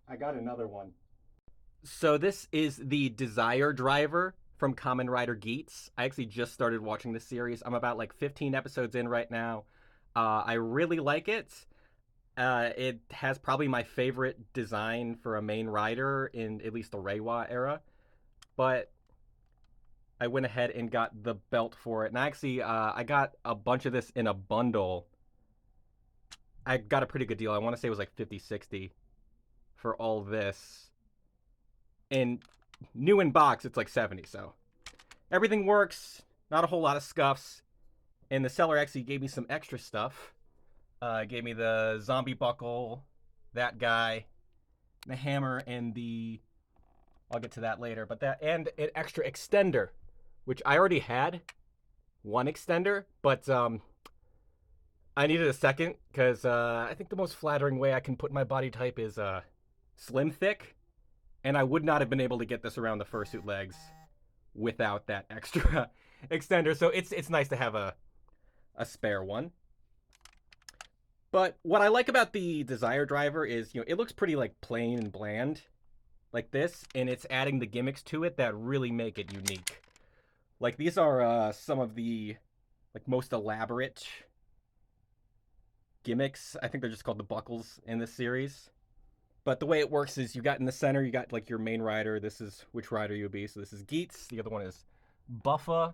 I got another one. So this is the Desire Driver from Kamen Rider Geats. I actually just started watching this series. I'm about like 15 episodes in right now. I really like it. It has probably my favorite design for a main rider in at least the Reiwa era. But I went ahead and got the belt for it. And actually, I got a bunch of this in a bundle. I got a pretty good deal. I want to say it was like 50, 60 for all this. And new in box, it's like 70. So everything works. Not a whole lot of scuffs. And the seller actually gave me some extra stuff. Gave me the zombie buckle, that guy, the hammer, and the. I'll get to that later. But that and an extra extender, which I already had one extender, but I needed a second because I think the most flattering way I can put my body type is slim thick, and I would not have been able to get this around the fursuit legs without that extra extender. So it's nice to have a spare one. But what I like about the Desire Driver is, it looks pretty like plain and bland like this, and it's adding the gimmicks to it that really make it unique. Like these are some of the like most elaborate gimmicks. I think they're just called the buckles in this series. But the way it works is you got in the center, you got like your main rider. This is which rider you'll be. So this is Geats. The other one is Buffa.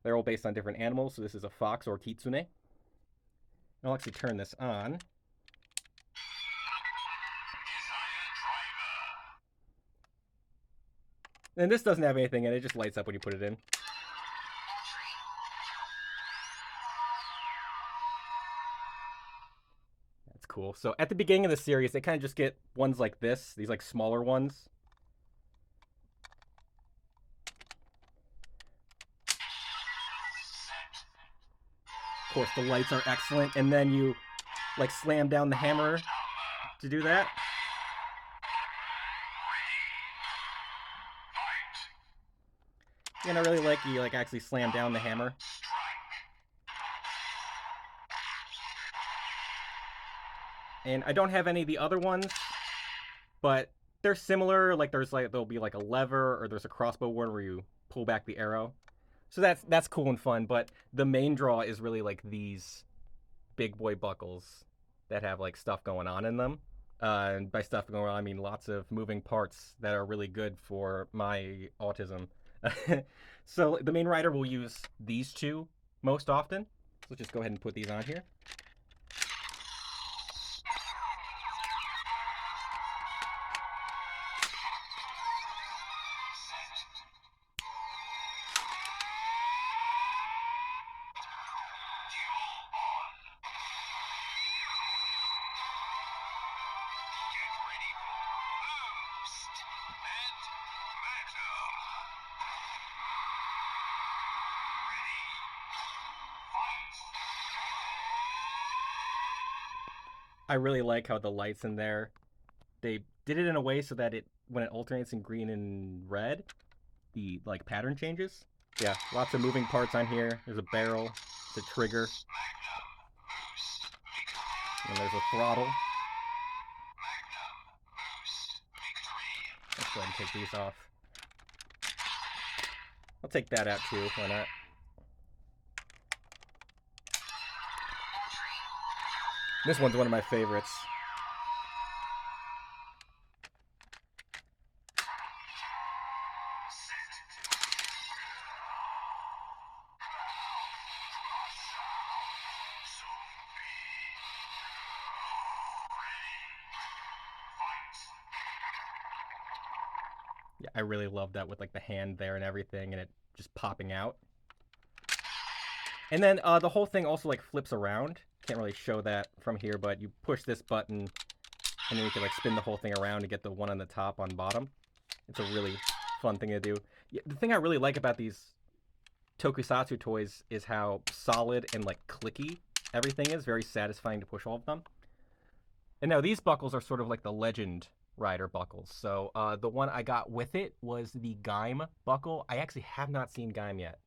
They're all based on different animals. So this is a fox or kitsune. And I'll actually turn this on. And this doesn't have anything in it. It just lights up when you put it in. That's cool. So at the beginning of the series, they kind of just get ones like this. These like smaller ones. Of course, the lights are excellent. And then you like slam down the hammer to do that. And I really like you like actually slam down the hammer. And I don't have any of the other ones, but they're similar. Like there'll be like a lever or there's a crossbow one where you pull back the arrow. So that's cool and fun. But the main draw is really like these big boy buckles that have like stuff going on in them. And by stuff going on, I mean lots of moving parts that are really good for my autism. So the main rider will use these two most often. So let's just go ahead and put these on here. I really like how the lights in there, they did it in a way so that it when it alternates in green and red, the like pattern changes. Yeah, lots of moving parts on here. There's a barrel, there's a trigger, and there's a throttle. Let's go ahead and take these off. I'll take that out too. Why not? This one's one of my favorites. Yeah, I really love that with like the hand there and everything, and it just popping out. And then the whole thing also like flips around. Can't really show that from here, but you push this button, and then you can like spin the whole thing around to get the one on the top on bottom. It's a really fun thing to do. Yeah, the thing I really like about these tokusatsu toys is how solid and like clicky everything is. Very satisfying to push all of them. And now these buckles are sort of like the Legend Rider buckles. So the one I got with it was the Gaim buckle. I actually have not seen Gaim yet,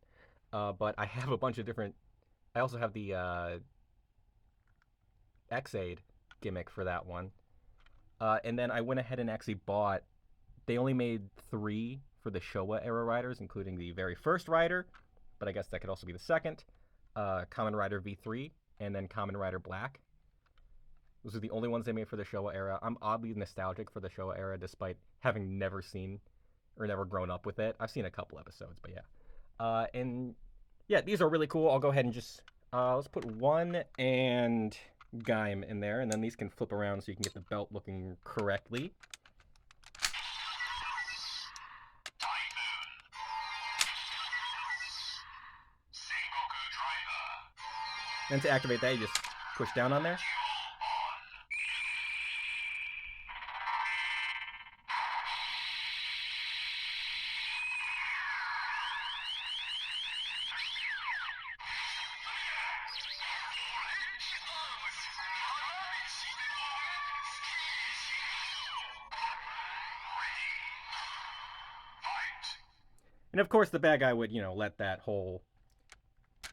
but I have a bunch of different. I also have the X-Aid gimmick for that one. And then I went ahead and actually bought. They only made 3 for the Showa era riders, including the very first rider, but I guess that could also be the second. Kamen Rider V3, and then Kamen Rider Black. Those are the only ones they made for the Showa era. I'm oddly nostalgic for the Showa era, despite having never seen or never grown up with it. I've seen a couple episodes, but yeah. And yeah, these are really cool. I'll go ahead and just let's put 1 and Gaim in there, and then these can flip around so you can get the belt looking correctly. Then to activate that, you just push down on there. And of course, the bad guy would, let that whole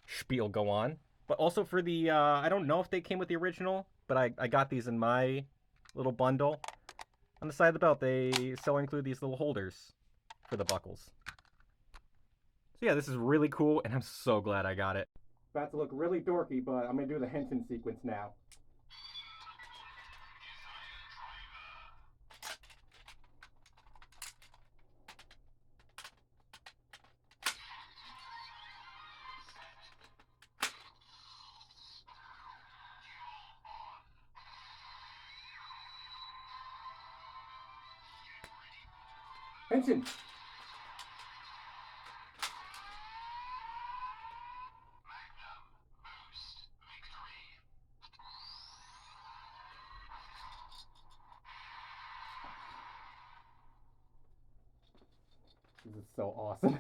spiel go on. But also for the, I don't know if they came with the original, but I got these in my little bundle. On the side of the belt, they still include these little holders for the buckles. So yeah, this is really cool, and I'm so glad I got it. About to look really dorky, but I'm gonna do the Henson sequence now. Henson! This is so awesome.